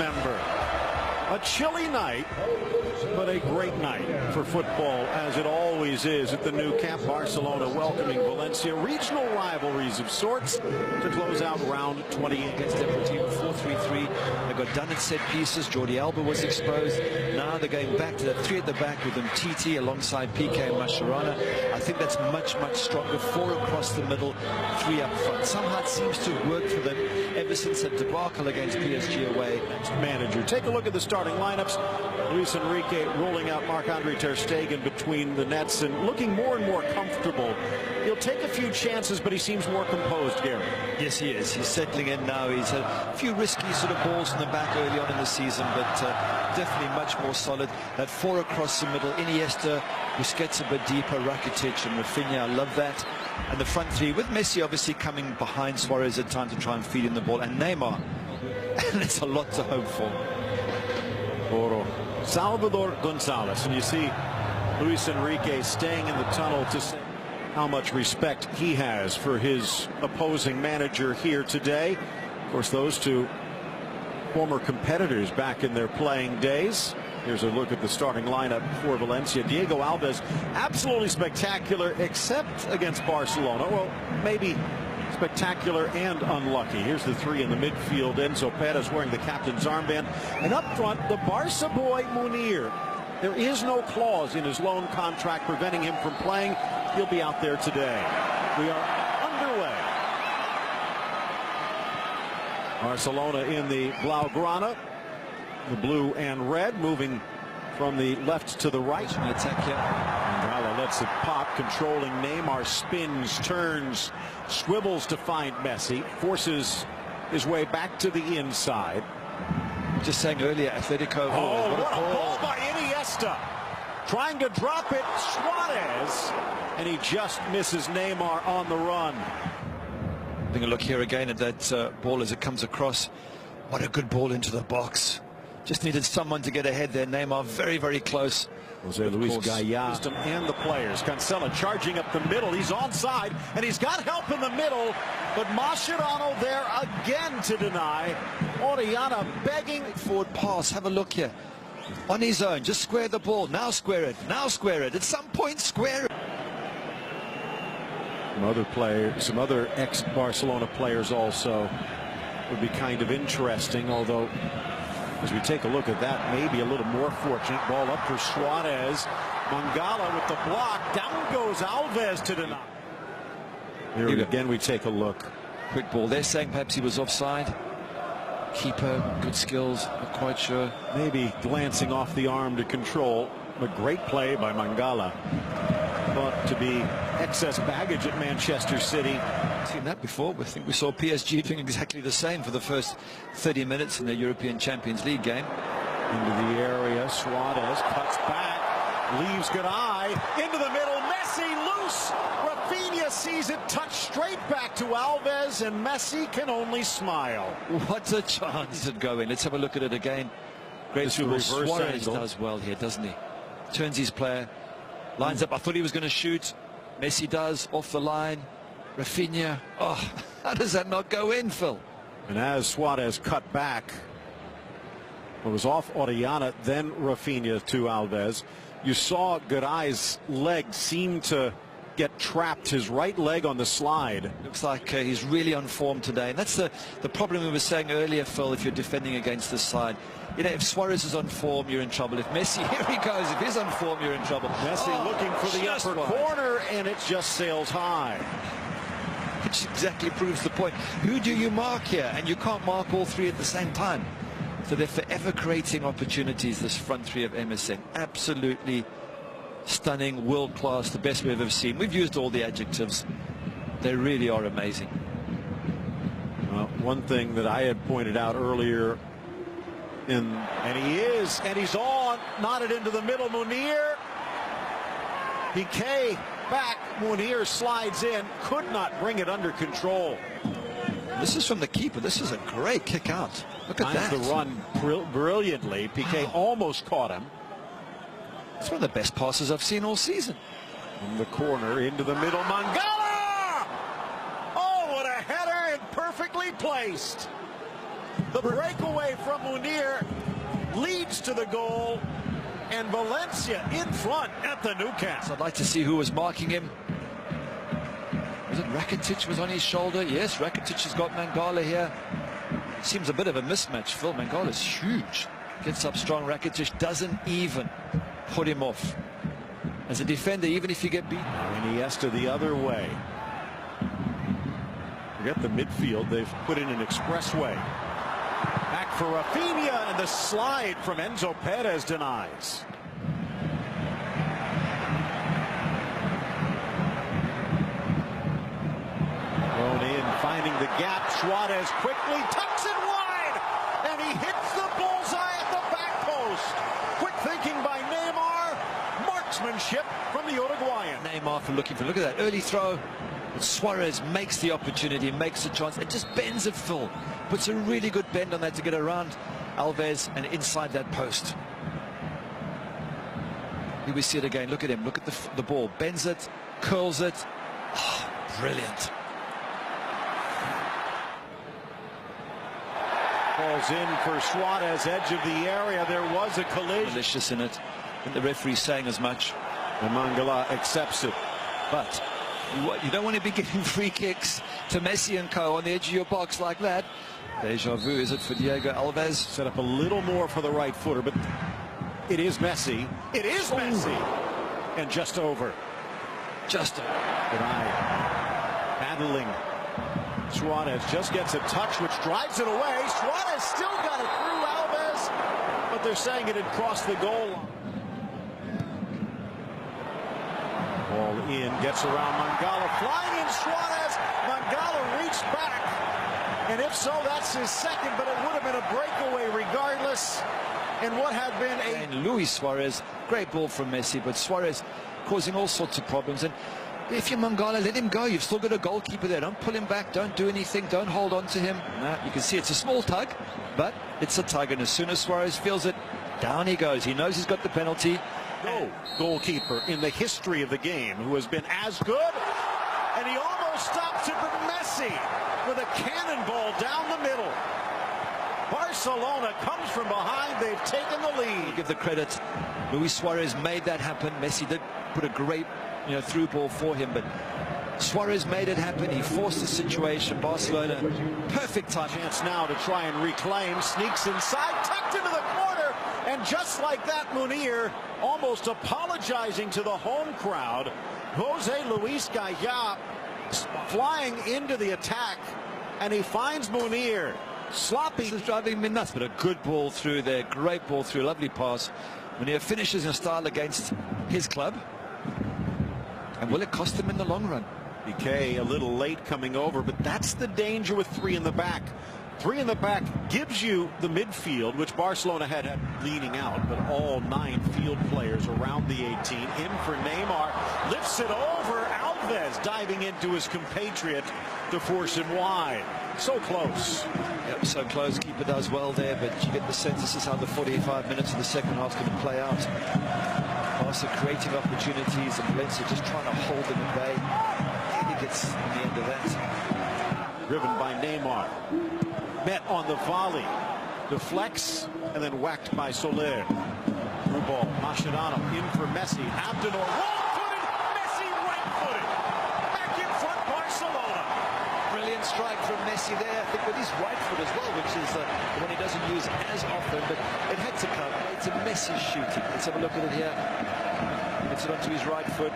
remember. A chilly night, but a great night for football, as it always is at the new camp. Barcelona welcoming Valencia. Regional rivalries of sorts to close out round 28. Against their team 4-3-3. They got done at set pieces. Jordi Alba was exposed. Now they're going back to the three at the back with them, TT alongside PK and Mascherano. I think that's much, much stronger. Four across the middle, three up front. Somehow it seems to work for them ever since that debacle against PSG away. Next manager. Take a look at the starting lineups. Luis Enrique rolling out Marc-Andre ter Stegen between the nets and looking more and more comfortable. He'll take a few chances, but he seems more composed, Gary. Yes, he is. He's settling in now. He's had a few risky sort of balls in the back early on in the season, but definitely much more solid. That four across the middle, Iniesta, Busquets a bit deeper, Rakitic and Rafinha. I love that. And the front three, with Messi obviously coming behind Suarez at times to try and feed in the ball, and Neymar. And it's a lot to hope for. Salvador Gonzalez, and you see Luis Enrique staying in the tunnel to say how much respect he has for his opposing manager here today. Of course, those two former competitors back in their playing days. Here's a look at the starting lineup for Valencia. Diego Alves, absolutely spectacular, except against Barcelona. Well, maybe spectacular and unlucky. Here's the three in the midfield. Enzo Perez wearing the captain's armband. And up front, the Barca boy Munir. There is no clause in his loan contract preventing him from playing. He'll be out there today. We are underway. Barcelona in the Blaugrana, the blue and red, moving from the left to the right. Attack here. Mangala lets it pop, controlling Neymar, spins, turns, swivels to find Messi, forces his way back to the inside. Just saying earlier, Atletico. Oh, what a ball by Iniesta. Trying to drop it, Suarez, and he just misses Neymar on the run. Having a look here again at that ball as it comes across. What a good ball into the box. Just needed someone to get ahead there. Neymar very, very close. Jose Luis Gaya and the players. Cancela charging up the middle. He's onside, and he's got help in the middle, but Mascherano there again to deny. Orellana begging. Forward pass. Have a look here. On his own. Just square the ball. Now square it. Now square it. At some point, square it. Some other players, some other ex-Barcelona players also would be kind of interesting, although as we take a look at that, maybe a little more fortunate. Ball up for Suarez. Mangala with the block. Down goes Alves to deny. Here again we take a look. Quick ball. They're saying perhaps he was offside. Keeper, good skills, not quite sure. Maybe glancing off the arm to control. A great play by Mangala. Thought to be excess baggage at Manchester City. Seen that before. I think we saw PSG doing exactly the same for the first 30 minutes in the European Champions League game. Into the area, Suarez cuts back, leaves good eye, into the middle, Messi loose. Rafinha sees it touched straight back to Alves, and Messi can only smile. What a chance at going. Let's have a look at it again. Great through. Suarez does well here, doesn't he? Turns his player, lines up. I thought he was going to shoot. Messi does, off the line. Rafinha, oh, how does that not go in, Phil? And as Suarez cut back, it was off Orellana, then Rafinha to Alves. You saw Garay's leg seem to get trapped, his right leg on the slide. Looks like he's really on form today, and that's the problem we were saying earlier, Phil, if you're defending against this side. You know, if Suarez is on form, you're in trouble. If Messi, here he goes, if he's on form, you're in trouble. Messi looking for the upper corner, and it just sails high. Which exactly proves the point. Who do you mark here? And you can't mark all three at the same time. So they're forever creating opportunities, this front three of MSN. Absolutely stunning, world-class, the best we've ever seen. We've used all the adjectives. They really are amazing. Well, one thing that I had pointed out earlier, and he's on, knotted into the middle, Munir. PK back, Munir slides in, could not bring it under control. This is from the keeper. This is a great kick out. Look at that. The run brilliantly. PK almost caught him. It's one of the best passes I've seen all season. From the corner into the middle, Mangala! Oh, what a header, and perfectly placed. The breakaway from Munir leads to the goal, and Valencia in front at the Newcastle. I'd like to see who was marking him. Was it Rakitic was on his shoulder? Yes, Rakitic has got Mangala here. Seems a bit of a mismatch. Phil, Mangala's huge. Gets up strong. Rakitic doesn't even put him off. As a defender, even if you get beat. Iniesta the other way. Forget the midfield. They've put in an expressway. Back for Rafinha, and the slide from Enzo Perez denies. Thrown in, finding the gap. Suarez quickly tucks it wide, and he hits the bullseye at the back post. Quick thinking by Neymar. Marksmanship from the Uruguayan. Neymar for looking for. Look at that early throw. But Suarez makes the opportunity, makes the chance, and just bends it, Phil. Puts a really good bend on that to get around Alves and inside that post. Here we see it again. Look at him. Look at the ball. Bends it, curls it. Oh, brilliant. Falls in for Suarez, edge of the area. There was a collision. Malicious in it. And the referee's saying as much. And Mangala accepts it. But you don't want to be giving free kicks to Messi and co on the edge of your box like that. Deja vu, is it for Diego Alves? Set up a little more for the right footer, but it is Messi. It is Messi. And just over. Just over. Good eye. Battling. Suarez just gets a touch, which drives it away. Suarez still got it through Alves, but they're saying it had crossed the goal line. Ball in, gets around Mangala, flying in Suarez. Mangala reached back, and if so, that's his second, but it would have been a breakaway regardless. And what had been a... And Luis Suarez, great ball from Messi, but Suarez causing all sorts of problems. And if you're Mangala, let him go. You've still got a goalkeeper there. Don't pull him back. Don't do anything. Don't hold on to him. No, you can see it's a small tug, but it's a tug. And as soon as Suarez feels it, down he goes. He knows he's got the penalty. No goalkeeper in the history of the game who has been as good, and he almost stops it, but Messi with a cannonball down the middle. Barcelona comes from behind. They've taken the lead. Give the credit. Luis Suarez made that happen. Messi did put a great through ball for him, but Suarez made it happen. He forced the situation. Barcelona, perfect time. Chance now to try and reclaim. Sneaks inside, tucked into the corner, and just like that, Munir almost apologizing to the home crowd. Jose Luis Gaya flying into the attack, and he finds Munir. Sloppy. This is driving me nuts, but a good ball through there. Great ball through. Lovely pass. Munir finishes in style against his club. And will it cost them in the long run? Piqué a little late coming over, but that's the danger with three in the back. Three in the back gives you the midfield, which Barcelona had leaning out, but all 9 field players around the 18. In for Neymar, lifts it over. Alves diving into his compatriot to force him wide. So close. Yep, so close. Keeper does well there, but you get the sense this is how the 45 minutes of the second half is going to play out. Barca creating opportunities, and Valencia just trying to hold them at bay. I think it's in the end of that. Driven by Neymar. Met on the volley. Deflects, and then whacked by Soler. Through ball. Mascherano in for Messi. Abdenor. Wrong-footed. Messi right-footed. Back in front, Barcelona. Brilliant strike from Messi there. I think with his right foot as well, which is the one he doesn't use as often, but it had to come. It's a Messi shooting. Let's have a look at it here. Gets it onto his right foot.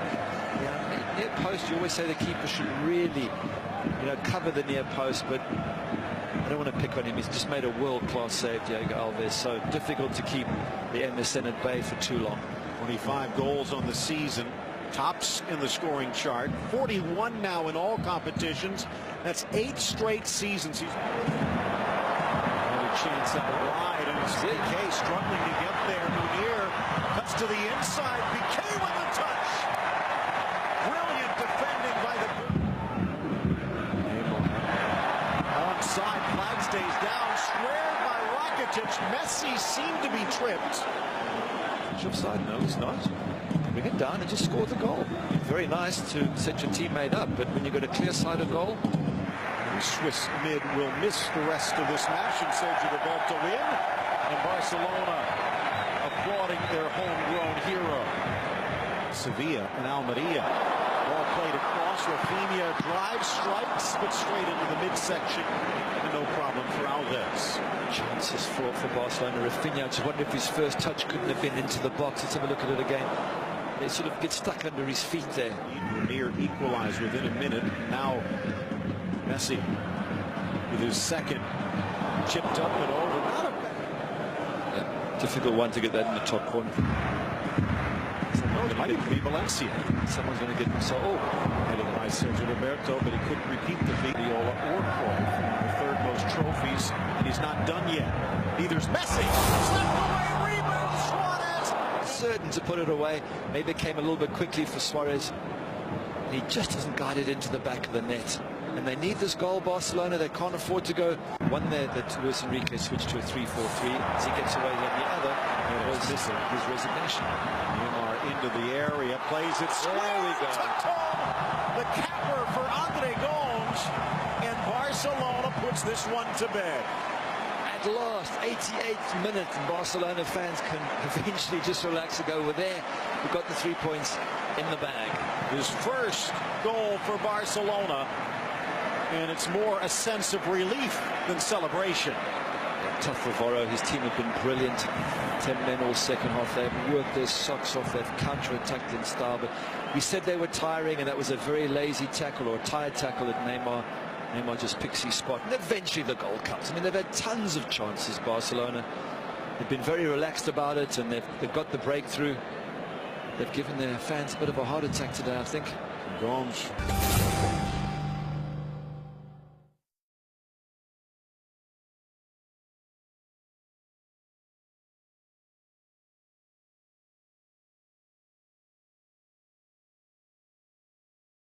Near post, you always say the keeper should really, cover the near post, but I don't want to pick on him. He's just made a world-class save, Diego Alves. So difficult to keep the MSN at bay for too long. 25 goals on the season. Tops in the scoring chart. 41 now in all competitions. That's 8 straight seasons. Another chance out wide, and it's Piqué struggling to get there. Munir cuts to the inside. Piqué with the touch. Brilliant defending by the... Onside, flag stays down. Squared by Rakitic. Messi seemed to be tripped. Offside? No, it's not. Bring it down and just score the goal. Very nice to set your teammate up, but when you've got a clear-sided goal, The Swiss mid will miss the rest of this match, and Sergio Roberto in, and Barcelona applauding their homegrown hero. Sevilla and Almeria. Ball played across. Rafinha drives, strikes, but straight into the midsection. And no problem for Alves. Chances for Barcelona. Rafinha, I just wonder if his first touch couldn't have been into the box. Let's have a look at it again. They sort of get stuck under his feet there. Near equalize within a minute. Now Messi with his second, chipped up and over. Not a bad. Difficult one to get that in the top corner. It might even be Valencia. Someone's going to get so. Headed by Sergio Roberto, but he couldn't repeat the feat. Viola or Cruyff, the third most trophies, and he's not done yet. Neither's Messi. Slipped away, rebound, Suarez. Certain to put it away. Maybe it came a little bit quickly for Suarez. He just doesn't guide it into the back of the net. And they need this goal, Barcelona. They can't afford to go one there that Luis Enrique switched to a 3-4-3 as he gets away on the other. It was his resignation. Neymar into the area, plays it. There we go. The capper for Andre Gomes, and Barcelona puts this one to bed. At last, 88th minute, and Barcelona fans can eventually just relax and go, we're there. We've got the 3 points in the bag. His first goal for Barcelona, and it's more a sense of relief than celebration. Tough for Voro. His team have been brilliant. 10 men all second half. They've worked their socks off. They've counter-attacked in style. But we said they were tiring, and that was a very lazy tackle or a tired tackle that Neymar just picks his spot. And eventually the goal comes. I mean, they've had tons of chances, Barcelona. They've been very relaxed about it, and they've got the breakthrough. They've given their fans a bit of a heart attack today, I think. Gomes